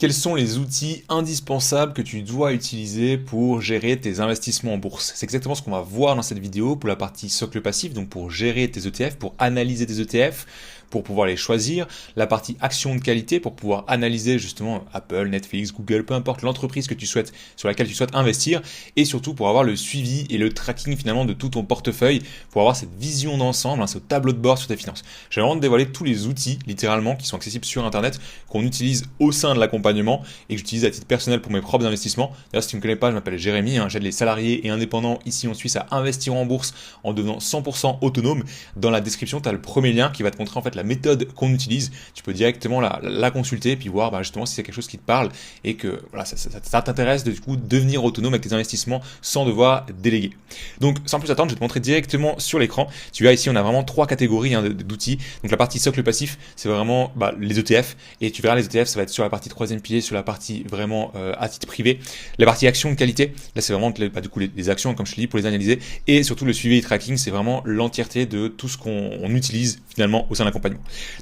Quels sont les outils indispensables que tu dois utiliser pour gérer tes investissements en bourse? C'est exactement ce qu'on va voir dans cette vidéo pour la partie socle passif, donc pour gérer tes ETF, pour analyser tes ETF, pour pouvoir les choisir, la partie action de qualité pour pouvoir analyser justement Apple, Netflix, Google, peu importe l'entreprise que tu souhaites, sur laquelle tu souhaites investir, et surtout pour avoir le suivi et le tracking finalement de tout ton portefeuille, pour avoir cette vision d'ensemble, ce tableau de bord sur tes finances. Je vais vraiment te dévoiler tous les outils, littéralement, qui sont accessibles sur Internet, qu'on utilise au sein de l'accompagnement et que j'utilise à titre personnel pour mes propres investissements. D'ailleurs, si tu ne me connais pas, je m'appelle Jérémy, j'aide les salariés et indépendants ici en Suisse à investir en bourse en devenant 100% autonome. Dans la description, tu as le premier lien qui va te montrer en fait la méthode qu'on utilise. Tu peux directement la consulter et puis voir justement si c'est quelque chose qui te parle et que voilà, ça t'intéresse de du coup devenir autonome avec tes investissements sans devoir déléguer. Donc sans plus attendre, je vais te montrer directement sur l'écran. Tu vois ici, on a vraiment trois catégories d'outils. Donc la partie socle passif, c'est vraiment les ETF et tu verras les ETF, ça va être sur la partie troisième pilier, sur la partie vraiment à titre privé. La partie action de qualité, là c'est vraiment du coup les actions comme je te dis pour les analyser et surtout le suivi et tracking, c'est vraiment l'entièreté de tout ce qu'on utilise finalement au sein de l'accompagnement.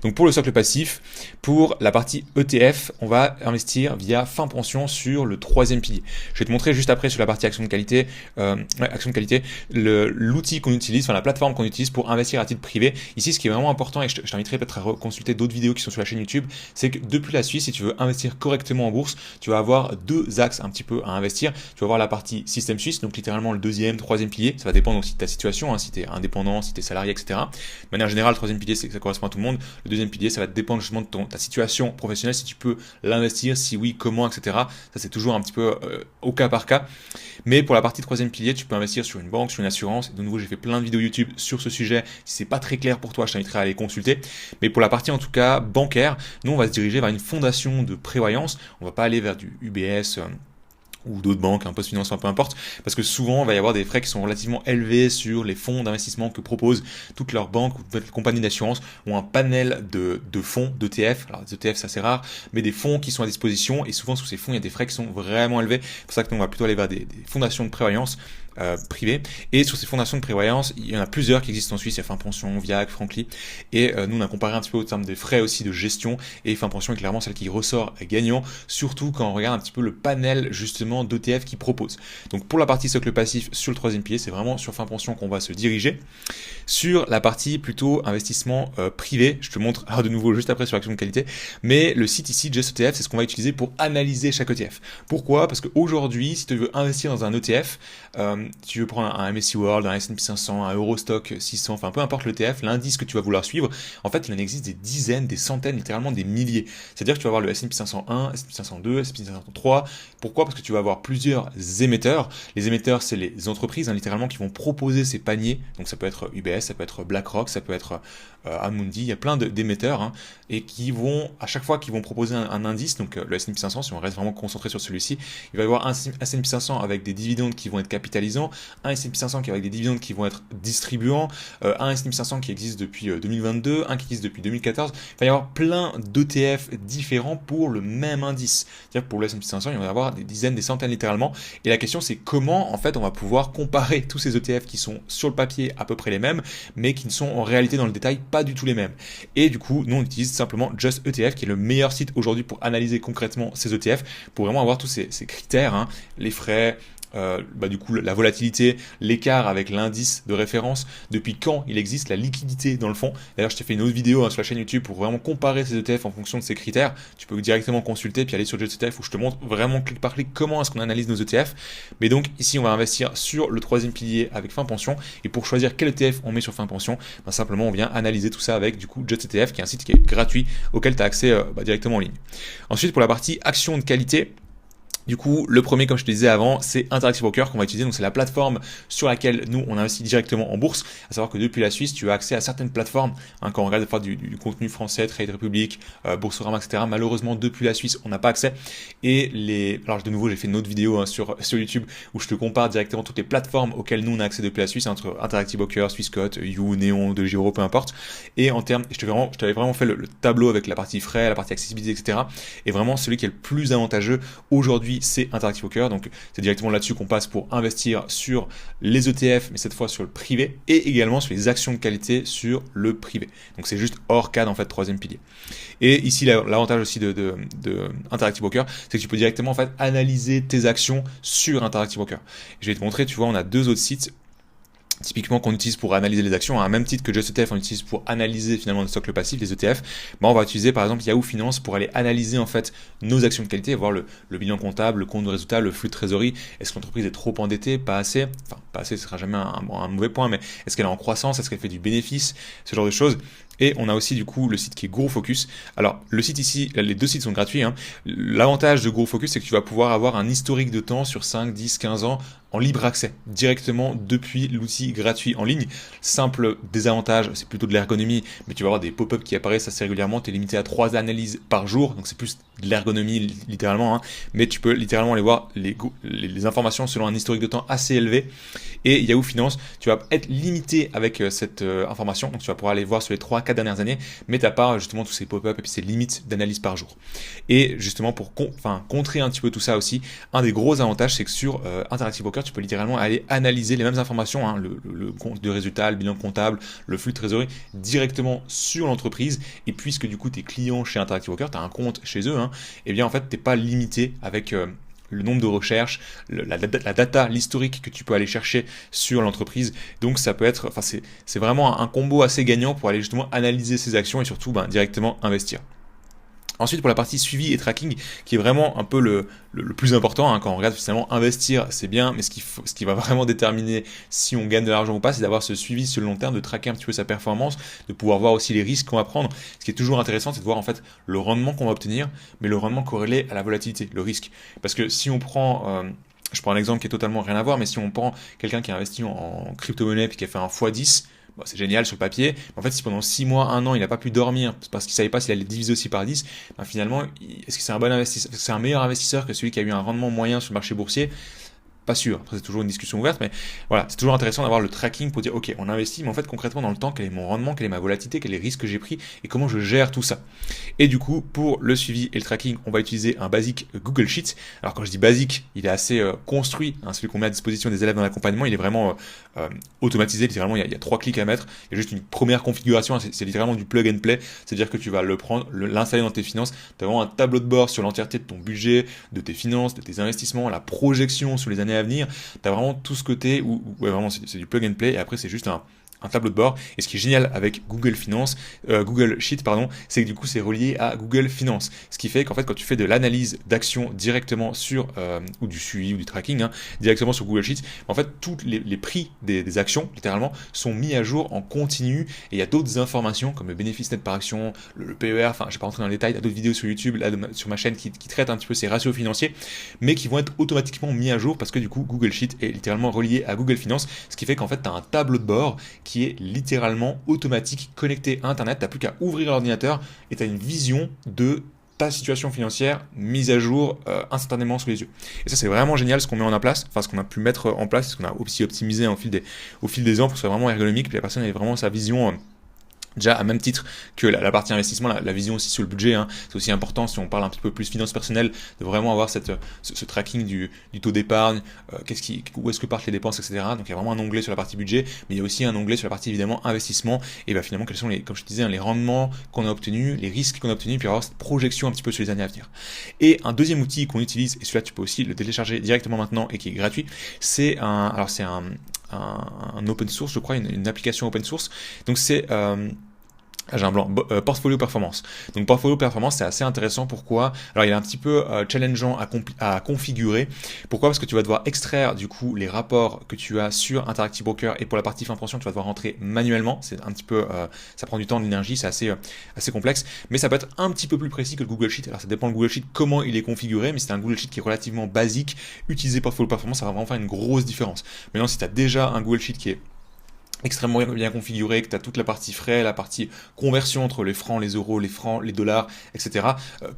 Donc pour le socle passif, pour la partie ETF, on va investir via fin pension sur le troisième pilier. Je vais te montrer juste après sur la partie action de qualité, l'outil qu'on utilise, enfin la plateforme qu'on utilise pour investir à titre privé. Ici, ce qui est vraiment important, et je t'inviterai peut-être à consulter d'autres vidéos qui sont sur la chaîne YouTube, c'est que depuis la Suisse, si tu veux investir correctement en bourse, tu vas avoir deux axes un petit peu à investir. Tu vas avoir la partie système suisse, donc littéralement le deuxième, troisième pilier. Ça va dépendre aussi de ta situation, si tu es indépendant, si tu es salarié, etc. De manière générale, le troisième pilier, ça correspond à tout le monde. Le deuxième pilier, ça va dépendre justement de ta situation professionnelle, si tu peux l'investir, si oui, comment, etc. Ça, c'est toujours un petit peu au cas par cas. Mais pour la partie troisième pilier, tu peux investir sur une banque, sur une assurance. Et de nouveau, j'ai fait plein de vidéos YouTube sur ce sujet. Si c'est pas très clair pour toi, je t'inviterai à aller consulter. Mais pour la partie en tout cas bancaire, nous on va se diriger vers une fondation de prévoyance. On va pas aller vers du UBS. Ou d'autres banques, un poste financement, peu importe, parce que souvent, il va y avoir des frais qui sont relativement élevés sur les fonds d'investissement que proposent toutes leurs banques ou toutes les compagnies d'assurance ont un panel de fonds, d'ETF, alors des ETF c'est assez rare, mais des fonds qui sont à disposition, et souvent sous ces fonds, il y a des frais qui sont vraiment élevés, c'est pour ça que nous, on va plutôt aller vers des fondations de prévoyance, privées. Et sur ces fondations de prévoyance, il y en a plusieurs qui existent en Suisse. Il y a Finpension, Viac, Frankly. Et nous, on a comparé un petit peu au terme des frais aussi de gestion. Et Finpension est clairement celle qui ressort gagnant, surtout quand on regarde un petit peu le panel justement d'ETF qu'ils proposent. Donc pour la partie socle passif sur le troisième pilier, c'est vraiment sur Finpension qu'on va se diriger. Sur la partie plutôt investissement privé, je te montre de nouveau juste après sur l'action de qualité. Mais le site ici, Just ETF, c'est ce qu'on va utiliser pour analyser chaque ETF. Pourquoi? Parce qu'aujourd'hui, si tu veux investir dans un ETF, tu veux prendre un MSCI World, un S&P 500, un Eurostock 600, enfin peu importe l'ETF, l'indice que tu vas vouloir suivre, en fait il en existe des dizaines, des centaines, littéralement des milliers. C'est-à-dire que tu vas avoir le S&P 501, S&P 502, S&P 503. Pourquoi? Parce que tu vas avoir plusieurs émetteurs. Les émetteurs, c'est les entreprises littéralement qui vont proposer ces paniers. Donc ça peut être UBS, ça peut être BlackRock, ça peut être Amundi, il y a plein d'émetteurs et qui vont, à chaque fois qu'ils vont proposer un indice, donc le S&P 500, si on reste vraiment concentré sur celui-ci, il va y avoir un S&P 500 avec des dividendes qui vont être capitalisants, un S&P 500 qui avec des dividendes qui vont être distribuants, un S&P 500 qui existe depuis 2022, un qui existe depuis 2014. Il va y avoir plein d'ETF différents pour le même indice. C'est-à-dire que pour le S&P 500, il va y avoir des dizaines, des centaines littéralement. Et la question, c'est comment en fait on va pouvoir comparer tous ces ETF qui sont sur le papier à peu près les mêmes, mais qui ne sont en réalité dans le détail pas du tout les mêmes. Et du coup, nous on utilise simplement Just ETF, qui est le meilleur site aujourd'hui pour analyser concrètement ces ETF, pour vraiment avoir tous ces critères, les frais, du coup la volatilité, l'écart avec l'indice de référence, depuis quand il existe, la liquidité dans le fond. D'ailleurs je t'ai fait une autre vidéo sur la chaîne YouTube pour vraiment comparer ces ETF en fonction de ces critères. Tu peux directement consulter puis aller sur Just ETF où je te montre vraiment clic par clic comment est-ce qu'on analyse nos ETF. Mais donc ici on va investir sur le troisième pilier avec Finpension, et pour choisir quel ETF on met sur Finpension, simplement on vient analyser tout ça avec du coup Just ETF, qui est un site qui est gratuit auquel tu as accès directement en ligne. Ensuite pour la partie action de qualité, du coup, le premier, comme je te disais avant, c'est Interactive Broker qu'on va utiliser. Donc, c'est la plateforme sur laquelle nous, on investit directement en bourse. À savoir que depuis la Suisse, tu as accès à certaines plateformes. Quand on regarde faire du contenu français, Trade Republic, Boursorama, etc. Malheureusement, depuis la Suisse, on n'a pas accès. Et alors de nouveau, j'ai fait une autre vidéo sur YouTube où je te compare directement toutes les plateformes auxquelles nous, on a accès depuis la Suisse, entre Interactive Broker, Swissquote, You, Neon, De Giro, peu importe. Et en termes, je t'avais vraiment fait le tableau avec la partie frais, la partie accessibilité, etc. Et vraiment, celui qui est le plus avantageux aujourd'hui produit, c'est Interactive Brokers. Donc c'est directement là-dessus qu'on passe pour investir sur les ETF, mais cette fois sur le privé, et également sur les actions de qualité sur le privé. Donc c'est juste hors cadre en fait, troisième pilier. Et ici l'avantage aussi de Interactive Brokers, c'est que tu peux directement en fait analyser tes actions sur Interactive Brokers. Je vais te montrer, tu vois, on a deux autres sites typiquement qu'on utilise pour analyser les actions, à un même titre que Just ETF, on utilise pour analyser finalement le socle passif, les ETF. On va utiliser par exemple Yahoo Finance pour aller analyser en fait nos actions de qualité, voir le bilan comptable, le compte de résultat, le flux de trésorerie. Est-ce que l'entreprise est trop endettée, pas assez? Enfin, pas assez, ce sera jamais un mauvais point, mais est-ce qu'elle est en croissance, est-ce qu'elle fait du bénéfice, ce genre de choses. Et on a aussi du coup le site qui est GoFocus. Alors le site ici, les deux sites sont gratuits. L'avantage de GoFocus, c'est que tu vas pouvoir avoir un historique de temps sur 5, 10, 15 ans en libre accès, directement depuis l'outil gratuit en ligne. Simple désavantage, c'est plutôt de l'ergonomie, mais tu vas avoir des pop-up qui apparaissent assez régulièrement. Tu es limité à 3 analyses par jour, donc c'est plus de l'ergonomie littéralement, mais tu peux littéralement aller voir les informations selon un historique de temps assez élevé. Et Yahoo Finance, tu vas être limité avec cette information, donc tu vas pouvoir aller voir sur les 3-4 dernières années, mais tu n'as pas justement tous ces pop-up et puis ces limites d'analyse par jour. Et justement pour contrer un petit peu tout ça aussi, un des gros avantages, c'est que sur Interactive Brokers, tu peux littéralement aller analyser les mêmes informations, le compte de résultat, le bilan comptable, le flux de trésorerie, directement sur l'entreprise. Et puisque du coup tes clients chez Interactive Brokers, tu as un compte chez eux, et bien en fait tu n'es pas limité avec le nombre de recherches, la data, l'historique que tu peux aller chercher sur l'entreprise. Donc ça peut être, c'est vraiment un combo assez gagnant pour aller justement analyser ces actions et surtout directement investir. Ensuite, pour la partie suivi et tracking, qui est vraiment un peu le plus important, quand on regarde finalement investir, c'est bien, mais ce qui va vraiment déterminer si on gagne de l'argent ou pas, c'est d'avoir ce suivi sur le long terme, de traquer un petit peu sa performance, de pouvoir voir aussi les risques qu'on va prendre. Ce qui est toujours intéressant, c'est de voir en fait le rendement qu'on va obtenir, mais le rendement corrélé à la volatilité, le risque. Parce que si on prend... je prends un exemple qui est totalement rien à voir, mais si on prend quelqu'un qui a investi en crypto-monnaie puis qui a fait un x10, c'est génial sur le papier, mais en fait si pendant 6 mois, 1 an il n'a pas pu dormir parce qu'il ne savait pas s'il allait diviser aussi par 10, finalement est-ce que c'est un bon investisseur, est-ce que c'est un meilleur investisseur que celui qui a eu un rendement moyen sur le marché boursier? Pas sûr, après c'est toujours une discussion ouverte, mais voilà, c'est toujours intéressant d'avoir le tracking pour dire ok, on investit, mais en fait concrètement dans le temps, quel est mon rendement, quelle est ma volatilité, quels sont les risques que j'ai pris et comment je gère tout ça. Et du coup, pour le suivi et le tracking, on va utiliser un basique Google Sheets. Alors quand je dis basique, il est assez construit, celui qu'on met à disposition des élèves dans l'accompagnement, il est vraiment automatisé, littéralement il y a 3 clics à mettre, il y a juste une première configuration, c'est littéralement du plug and play, c'est-à-dire que tu vas le prendre, l'installer dans tes finances, tu as vraiment un tableau de bord sur l'entièreté de ton budget, de tes finances, de tes investissements, la projection sur les années à venir, tu as vraiment tout ce côté où vraiment c'est du plug and play et après c'est juste un tableau de bord. Et ce qui est génial avec Google Sheet, c'est que du coup c'est relié à Google Finance. Ce qui fait qu'en fait quand tu fais de l'analyse d'actions directement sur, ou du suivi ou du tracking, directement sur Google Sheets, en fait tous les prix des actions, littéralement, sont mis à jour en continu. Et il y a d'autres informations comme le bénéfice net par action, le PER, je ne vais pas rentrer dans le détail, il y a d'autres vidéos sur YouTube, là, sur ma chaîne qui traitent un petit peu ces ratios financiers, mais qui vont être automatiquement mis à jour parce que du coup Google Sheet est littéralement relié à Google Finance, ce qui fait qu'en fait tu as un tableau de bord qui est littéralement automatique, connecté à Internet. Tu n'as plus qu'à ouvrir l'ordinateur et tu as une vision de ta situation financière mise à jour instantanément sous les yeux. Et ça, c'est vraiment génial ce qu'on met en place, ce qu'on a pu mettre en place, ce qu'on a aussi optimisé au fil des ans pour que ce soit vraiment ergonomique, puis la personne ait vraiment sa vision... déjà à même titre que la partie investissement, la vision aussi sur le budget, c'est aussi important si on parle un petit peu plus finance personnelle, de vraiment avoir ce tracking du taux d'épargne, où est-ce que partent les dépenses, etc. Donc il y a vraiment un onglet sur la partie budget, mais il y a aussi un onglet sur la partie évidemment investissement, et finalement quels sont comme je te disais, les rendements qu'on a obtenus, les risques qu'on a obtenus, puis avoir cette projection un petit peu sur les années à venir. Et un deuxième outil qu'on utilise, et celui-là tu peux aussi le télécharger directement maintenant et qui est gratuit, c'est un open source, je crois, une application open source. Donc c'est j'ai un blanc. Portfolio Performance. Donc Portfolio Performance, c'est assez intéressant. Pourquoi? Alors il est un petit peu challengeant à configurer. Pourquoi? Parce que tu vas devoir extraire du coup les rapports que tu as sur Interactive Brokers, et pour la partie fin pension, tu vas devoir rentrer manuellement. C'est un petit peu, ça prend du temps, de l'énergie, c'est assez complexe, mais ça peut être un petit peu plus précis que le Google Sheet. Alors ça dépend de Google Sheet comment il est configuré, mais c'est un Google Sheet qui est relativement basique. Utiliser Portfolio Performance, ça va vraiment faire une grosse différence. Maintenant, si tu as déjà un Google Sheet qui est extrêmement bien configuré, que tu as toute la partie frais, la partie conversion entre les francs, les euros, les francs, les dollars, etc.,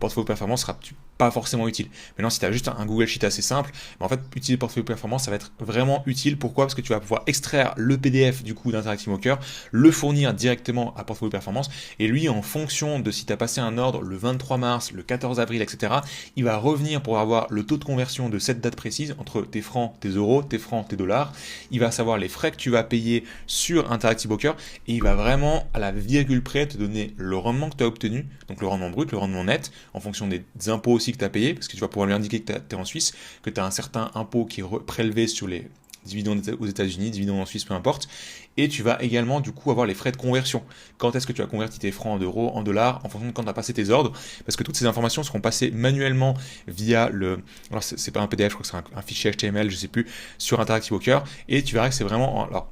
portfolio performance sera pas forcément utile. Maintenant, si tu as juste un Google Sheet assez simple, en fait, utiliser portfolio performance, ça va être vraiment utile. Pourquoi? Parce que tu vas pouvoir extraire le PDF du coup d'Interactive Broker, le fournir directement à portfolio performance, et lui, en fonction de si tu as passé un ordre le 23 mars, le 14 avril, etc., il va revenir pour avoir le taux de conversion de cette date précise entre tes francs, tes euros, tes francs, tes dollars. Il va savoir les frais que tu vas payer sur Interactive Broker, et il va vraiment à la virgule près te donner le rendement que tu as obtenu, donc le rendement brut, le rendement net, en fonction des impôts aussi que tu as payé, parce que tu vas pouvoir lui indiquer que tu es en Suisse, que tu as un certain impôt qui est prélevé sur les dividendes aux États-Unis, dividendes en Suisse, peu importe. Et tu vas également du coup avoir les frais de conversion. Quand est-ce que tu as converti tes francs en euros, en dollars, en fonction de quand tu as passé tes ordres, parce que toutes ces informations seront passées manuellement via le, alors c'est pas un PDF, je crois que c'est un fichier HTML, je sais plus, sur Interactive Broker, et tu verras que c'est vraiment, alors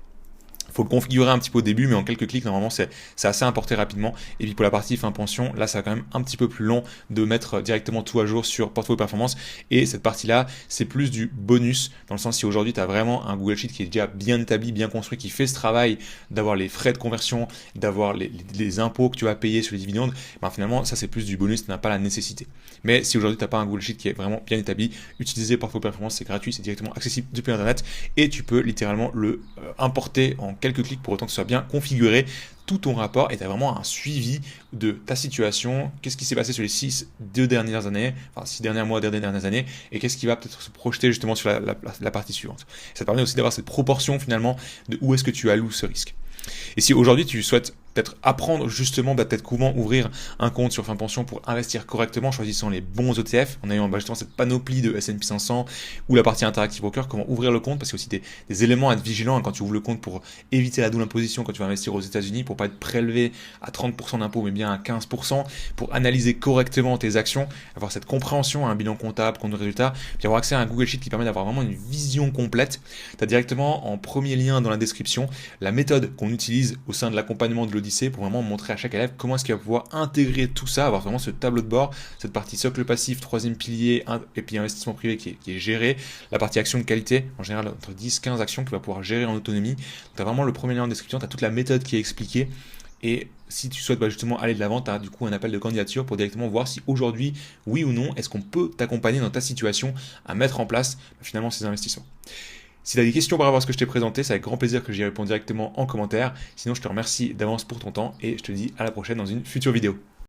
faut le configurer un petit peu au début, mais en quelques clics, normalement, c'est assez importé rapidement. Et puis pour la partie fin pension, là, ça va quand même un petit peu plus long de mettre directement tout à jour sur Portfolio Performance. Et cette partie-là, c'est plus du bonus, dans le sens si aujourd'hui, tu as vraiment un Google Sheet qui est déjà bien établi, bien construit, qui fait ce travail d'avoir les frais de conversion, d'avoir les impôts que tu vas payer sur les dividendes, ben finalement, ça, c'est plus du bonus, tu n'as pas la nécessité. Mais si aujourd'hui, tu n'as pas un Google Sheet qui est vraiment bien établi, utiliser Portfolio Performance, c'est gratuit, c'est directement accessible depuis Internet, et tu peux littéralement le importer en quelques clics pour autant que ce soit bien configuré tout ton rapport, et tu as vraiment un suivi de ta situation, qu'est-ce qui s'est passé sur les 6 dernières années, enfin 6 derniers mois, dernières années, et qu'est-ce qui va peut-être se projeter justement sur la partie suivante. Ça te permet aussi d'avoir cette proportion finalement de où est-ce que tu alloues ce risque. Et si aujourd'hui tu souhaites peut-être apprendre justement peut-être comment ouvrir un compte sur Fin Pension pour investir correctement, en choisissant les bons ETF, en ayant justement cette panoplie de S&P 500 ou la partie Interactive Broker, comment ouvrir le compte, parce qu'il y a aussi des éléments à être vigilant quand tu ouvres le compte pour éviter la double imposition quand tu vas investir aux États-Unis, pour pas être prélevé à 30% d'impôt mais bien à 15%, pour analyser correctement tes actions, avoir cette compréhension, un bilan comptable, compte de résultat, puis avoir accès à un Google Sheet qui permet d'avoir vraiment une vision complète. Tu as directement en premier lien dans la description la méthode qu'on utilise au sein de l'accompagnement de l'Odyssée pour vraiment montrer à chaque élève comment est-ce qu'il va pouvoir intégrer tout ça, avoir vraiment ce tableau de bord, cette partie socle passif, troisième pilier, et puis investissement privé qui est géré, la partie action de qualité, en général entre 10-15 actions qu'il va pouvoir gérer en autonomie. Tu as vraiment le premier lien en description, tu as toute la méthode qui est expliquée. Et si tu souhaites justement aller de l'avant, tu as du coup un appel de candidature pour directement voir si aujourd'hui, oui ou non, est-ce qu'on peut t'accompagner dans ta situation à mettre en place finalement ces investissements. Si tu as des questions par rapport à ce que je t'ai présenté, c'est avec grand plaisir que j'y réponds directement en commentaire. Sinon, je te remercie d'avance pour ton temps et je te dis à la prochaine dans une future vidéo.